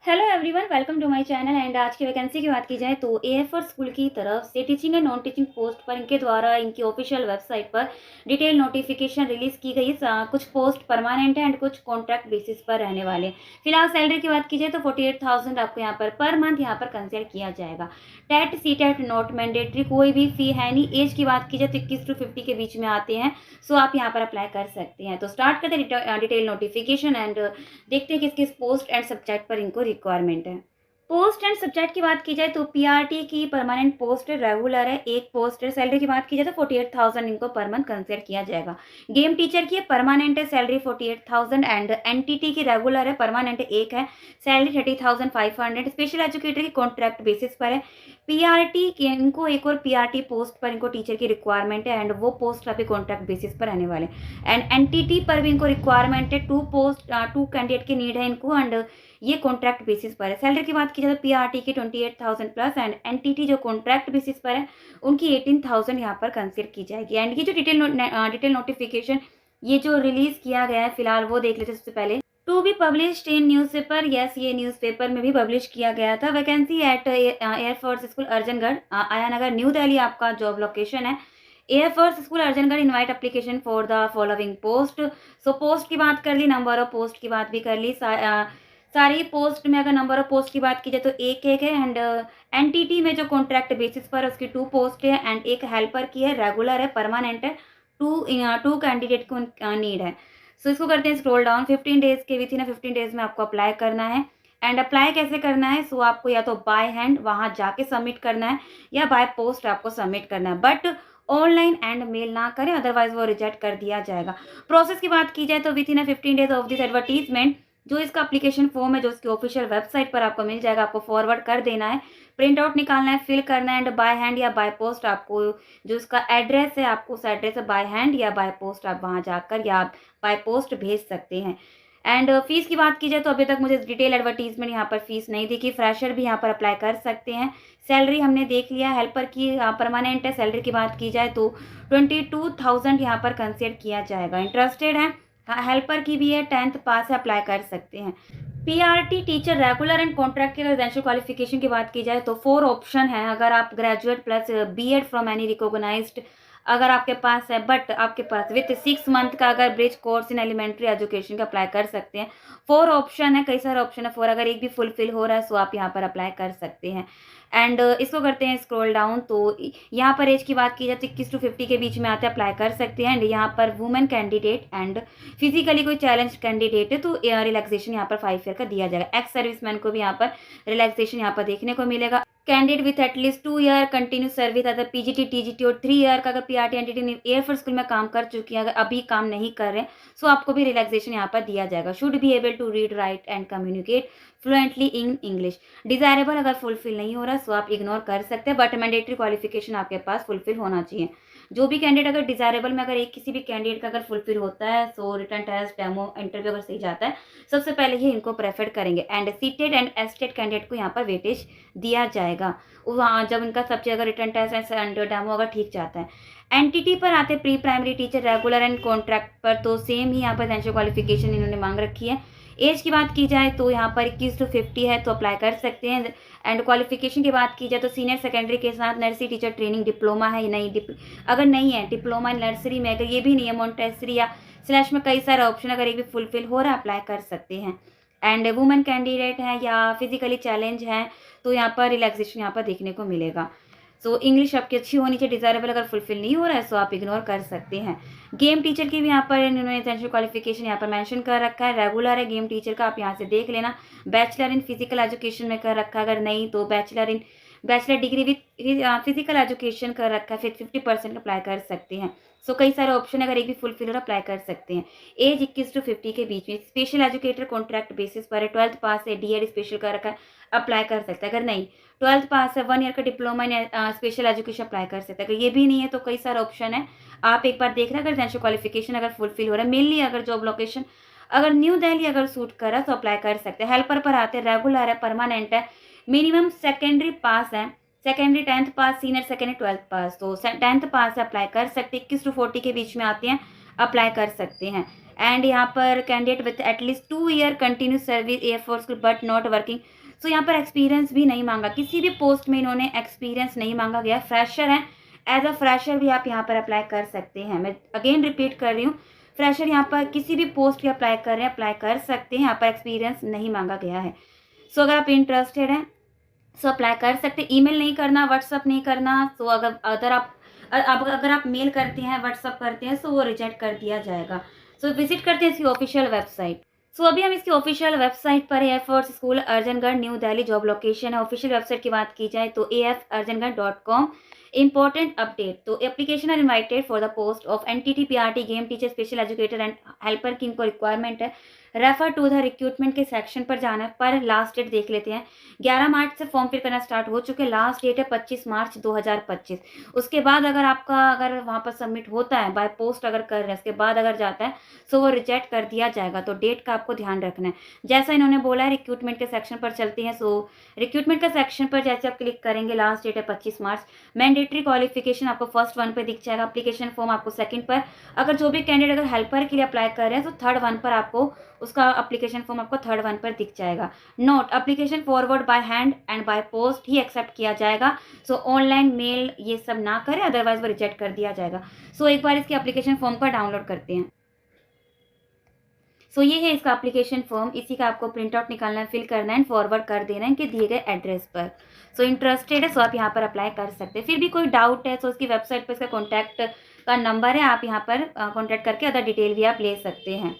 Hello everyone, welcome to my channel. And आज की vacancy की बात की जाए तो एएफआर स्कूल की तरफ से teaching and non teaching post पर इनके द्वारा इनकी ऑफिशियल वेबसाइट पर डिटेल नोटिफिकेशन रिलीज की गई है। कुछ पोस्ट परमानेंट है एंड कुछ कॉन्ट्रैक्ट बेसिस पर रहने वाले हैं। फिलहाल सैलरी की बात की जाए तो 48,000 आपको यहाँ पर मंथ यहाँ पर कंसिडर किया जाएगा। TET C TET not mandatory, कोई भी फी है नहीं। एज की बात की जाए तो 21 to 50 के बीच में आते हैं, सो आप यहाँ पर अप्लाई कर सकते हैं। तो स्टार्ट करते हैं डिटेल नोटिफिकेशन एंड देखते हैं किस किस पोस्ट एंड सब्जेक्ट पर इनको रिक्वायरमेंट है। पोस्ट एंड सब्जेक्ट की बात की जाए तो पीआरटी की परमानेंट पोस्ट रेगुलर है, एक पोस्ट है। सैलरी की बात की जाए तो 48,000 इनको पर मंथ कंसिडर किया जाएगा। गेम टीचर की परमानेंट है, सैलरी 48,000 एंड एनटीटी की रेगुलर है, परमानेंट एक है, सैलरी 30,500। स्पेशल एजुकेटर की कॉन्ट्रैक्ट बेसिस पर है। पीआरटी की इनको एक और पीआरटी पोस्ट पर इनको टीचर की रिक्वायरमेंट है एंड वो पोस्ट अभी कॉन्ट्रैक्ट बेसिस पर रहने वाले। एंड एनटीटी पर भी इनको रिक्वायरमेंट है, टू कैंडिडेट की नीड है इनको एंड ये कॉन्ट्रैक्ट बेसिस पर है। सैलरी की बात की जाए तो पीआरटी की 28,000 प्लस एंड एनटीटी जो कॉन्ट्रैक्ट बेसिस पर है उनकी 18,000 यहाँ पर कंसिडर की जाएगी। एंड ये जो डिटेल नोटिफिकेशन ये जो रिलीज किया गया है फिलहाल वो देख लेते हैं। सबसे पहले to be published in newspaper, yes ये न्यूज़पेपर में भी पब्लिश किया गया था। Vacancy at air force school Arjangarh, Ayanagar, new Delhi आपका जॉब लोकेशन है। Air force school Arjangarh invite application for the following post. So post की बात कर ली, नंबर ऑफ पोस्ट की बात भी कर ली। सारी पोस्ट में अगर नंबर ऑफ पोस्ट की बात की जाए तो एक है एंड एनटीटी में जो कॉन्ट्रैक्ट बेसिस पर उसकी 2 पोस्ट है एंड एक हेल्पर की है, रेगुलर है, परमानेंट है। टू कैंडिडेट को नीड है। सो इसको करते हैं स्क्रॉल डाउन। 15 डेज के विथ इन 15 डेज में आपको अप्लाई करना है। एंड अप्लाई कैसे करना है? सो आपको या तो बाय हैंड वहाँ जाके सबमिट करना है या बाय पोस्ट आपको सबमिट करना है, बट ऑनलाइन एंड मेल ना करें, अदरवाइज वो रिजेक्ट कर दिया जाएगा। प्रोसेस की बात की जाए तो with in 15 days of this advertisement जो इसका एप्लीकेशन फॉर्म है जो उसकी ऑफिशियल वेबसाइट पर आपको मिल जाएगा, आपको फॉरवर्ड कर देना है, प्रिंट आउट निकालना है, फिल करना है एंड बाय हैंड या बाय पोस्ट आपको जो उसका एड्रेस है आपको उस एड्रेस से बाय हैंड या बाय पोस्ट आप वहाँ जाकर या आप बाय पोस्ट भेज सकते हैं। एंड फीस की बात की जाए तो अभी तक मुझे डिटेल एडवर्टीजमेंट यहाँ पर फीस नहीं दिखी। फ्रेशर भी यहाँ पर अप्लाई कर सकते हैं। सैलरी हमने देख लिया, हेल्पर की परमानेंट है। सैलरी की बात की जाए तो 22,000 यहाँ पर कंसिडर किया जाएगा। इंटरेस्टेड है? हाँ, हेल्पर की भी है, 10th पास है, अप्लाई कर सकते हैं। PRT teacher regular and contract के रेजिडेंशियल क्वालिफिकेशन की बात की जाए तो 4 ऑप्शन है। अगर आप graduate plus BEd from any recognised अगर आपके पास है, बट आपके पास विथ 6 मंथ का अगर bridge course in elementary education का अप्लाई कर सकते हैं। 4 ऑप्शन है, कई सारे ऑप्शन है 4, अगर एक भी फुलफिल हो रहा है सो आप यहाँ पर अप्लाई कर सकते हैं। एंड इसको करते हैं स्क्रॉल डाउन। तो यहाँ पर एज की बात की जाए तो 21 to 50 के बीच में आते अप्लाई कर सकते हैं। एंड यहाँ पर वुमेन कैंडिडेट एंड फिजिकली कोई चैलेंज कैंडिडेट है तो रिलैक्सेशन यहाँ पर 5 ईयर का दिया जाएगा। एक्स सर्विसमैन को भी यहाँ पर रिलैक्सेशन यहाँ पर देखने को मिलेगा। Candidate with at least 2 year continue service other PGT TGT और 3 ईयर का अगर पीआरटी एंटिटी एयरफोर्स स्कूल में काम कर चुकी है, अगर अभी काम नहीं कर रहे सो आपको भी रिलैक्सेशन यहाँ पर दिया जाएगा। Should be able to read write and communicate fluently in English. Desirable अगर फुलफिल नहीं हो रहा सो आप इग्नोर कर सकते हैं, बट मैंडेटरी क्वालिफिकेशन आपके पास फुलफिल होना चाहिए। जो भी कैंडिडेट अगर डिजायरेबल में अगर एक किसी भी कैंडिडेट का अगर फुलफिल होता है सो रिटर्न टेस्ट डेमो इंटरव्यू अगर सही जाता है सबसे पहले ही इनको प्रेफर करेंगे। एंड सीटेड एंड एस्टेड कैंडिडेट को यहाँ पर वेटेज दिया जाएगा वहाँ जब इनका सबसे अगर रिटर्न टेस्ट एंड डेमो अगर ठीक जाता है। एनटीटी पर आते pre primary teacher regular and contract पर तो सेम ही यहाँ पर एसेंशियल क्वालिफिकेशन इन्होंने मांग रखी है। एज की बात की जाए तो यहाँ पर 21 to 50 है तो अप्लाई कर सकते हैं। एंड क्वालिफिकेशन की बात की जाए तो सीनियर सेकेंडरी के साथ नर्सरी टीचर ट्रेनिंग डिप्लोमा है या नहीं, अगर नहीं है डिप्लोमा नर्सरी में, अगर ये भी नहीं है मोंटेसरी या स्लैश में कई सारे ऑप्शन अगर एक भी फुलफिल हो रहा है अप्लाई कर सकते हैं। एंड वुमेन कैंडिडेट है या फिजिकली चैलेंज है तो यहाँ पर रिलैक्सेशन यहाँ पर देखने को मिलेगा। सो इंग्लिश आपकी अच्छी होनी चाहिए। डिजायरेबल अगर फुलफिल नहीं हो रहा है सो आप इग्नोर कर सकते हैं। गेम टीचर की भी यहाँ पर इन्होंने एसेंशियल क्वालिफिकेशन यहाँ पर मेंशन कर रखा है, रेगुलर है गेम टीचर का, आप यहाँ से देख लेना। बैचलर इन फिजिकल एजुकेशन में कर रखा है, अगर नहीं तो bachelor degree with physical education कर रखा है, फिर 50% अप्लाई कर सकते हैं। सो कई सारे ऑप्शन अगर एक भी फुलफिल हो अप्लाई कर सकते हैं। एज 21 to 50 के बीच में। स्पेशल एजुकेटर कॉन्ट्रैक्ट बेसिस पर है, 12th पास है, डीएड स्पेशल कर रखा है, अप्लाई कर सकते हैं। अगर नहीं 12th पास है, 1 ईयर का diploma in special education apply कर सकते हैं। अगर ये भी नहीं है तो कई सारे ऑप्शन है, आप एक बार देख रहे हैं। अगर एसेंशियल क्वालिफिकेशन अगर फुलफिल हो रहा है, मेनली अगर जॉब लोकेशन अगर न्यू दिल्ली अगर सूट कर रहा है तो अप्लाई कर सकते हैं। हेल्पर पर आते हैं, रेगुलर है, परमानेंट है, मिनिमम सेकेंडरी पास है, सेकेंडरी 10th पास, सीनियर सेकेंडरी 12th पास, तो 10th पास अप्लाई कर सकते हैं। 21 to 40 के बीच में आते हैं अप्लाई कर सकते हैं। एंड यहाँ पर candidate with at least 2 year continuous service air force but not working. So यहाँ पर एक्सपीरियंस भी नहीं मांगा, किसी भी पोस्ट में इन्होंने एक्सपीरियंस नहीं मांगा गया। फ्रेशर है, एज अ फ्रेशर भी आप यहाँ पर अप्लाई कर सकते हैं। मैं अगेन रिपीट कर रही हूँ, फ्रेशर यहाँ पर किसी भी पोस्ट पे अप्लाई कर रहे हैं, अप्लाई कर सकते हैं। यहाँ पर एक्सपीरियंस नहीं मांगा गया है। सो अगर आप इंटरेस्टेड हैं सो अप्लाई कर सकते हैं। ईमेल नहीं करना, व्हाट्सअप नहीं करना। सो अगर आप मेल करते हैं, व्हाट्सअप करते हैं, सो वो रिजेक्ट कर दिया जाएगा। सो विजिट करते हैं इसकी ऑफिशियल वेबसाइट। सो अभी हम इसकी ऑफिशियल वेबसाइट पर air force school Arjangarh new Delhi job location है। ऑफिशियल वेबसाइट की बात की जाए तो afarjanggarh.com। इंपॉर्टेंट अपडेट, तो application are invited for the post of NTT PRT game teacher special educator and helper की इनको रिक्वायरमेंट है। रेफर टू द रिक्रूटमेंट के सेक्शन पर जाना है। पर लास्ट डेट देख लेते हैं, 11 मार्च से फॉर्म फिल करना स्टार्ट हो चुके हैं। लास्ट डेट है 25 मार्च 2025। उसके बाद अगर वहाँ पर सबमिट होता है बाय पोस्ट, अगर कर रहे हैं उसके बाद अगर जाता है सो वो रिजेक्ट कर दिया जाएगा। तो डेट का आपको ध्यान रखना है। जैसा इन्होंने बोला है रिक्रूटमेंट के सेक्शन पर चलते हैं। सो रिक्रूटमेंट के सेक्शन पर जैसे आप क्लिक करेंगे, लास्ट डेट है 25 मार्च। मैंडेटरी क्वालिफिकेशन आपको फर्स्ट वन पर दिख जाएगा, एप्लीकेशन फॉर्म आपको सेकंड पर। अगर जो भी कैंडिडेट अगर हेल्पर के लिए अप्लाई कर रहे हैं तो थर्ड वन पर आपको उसका एप्लीकेशन फॉर्म आपको थर्ड वन पर दिख जाएगा। Note, application forward by hand and by post ही एक्सेप्ट किया जाएगा। सो ऑनलाइन मेल ये सब ना करें, अदरवाइज वो रिजेक्ट कर दिया जाएगा। सो एक बार इसके एप्लीकेशन फॉर्म पर डाउनलोड करते हैं। सो ये है इसका एप्लीकेशन फॉर्म। इसी का आपको प्रिंट आउट निकालना है, फिल करना है एंड फॉरवर्ड कर देना है इनके दिए गए एड्रेस पर। सो इंटरेस्टेड है सो आप यहाँ पर अप्लाई कर सकते हैं। फिर भी कोई डाउट है तो उसकी वेबसाइट पर इसका कॉन्टैक्ट का नंबर है, आप यहाँ पर कॉन्टैक्ट करके अदर डिटेल भी आप ले सकते हैं।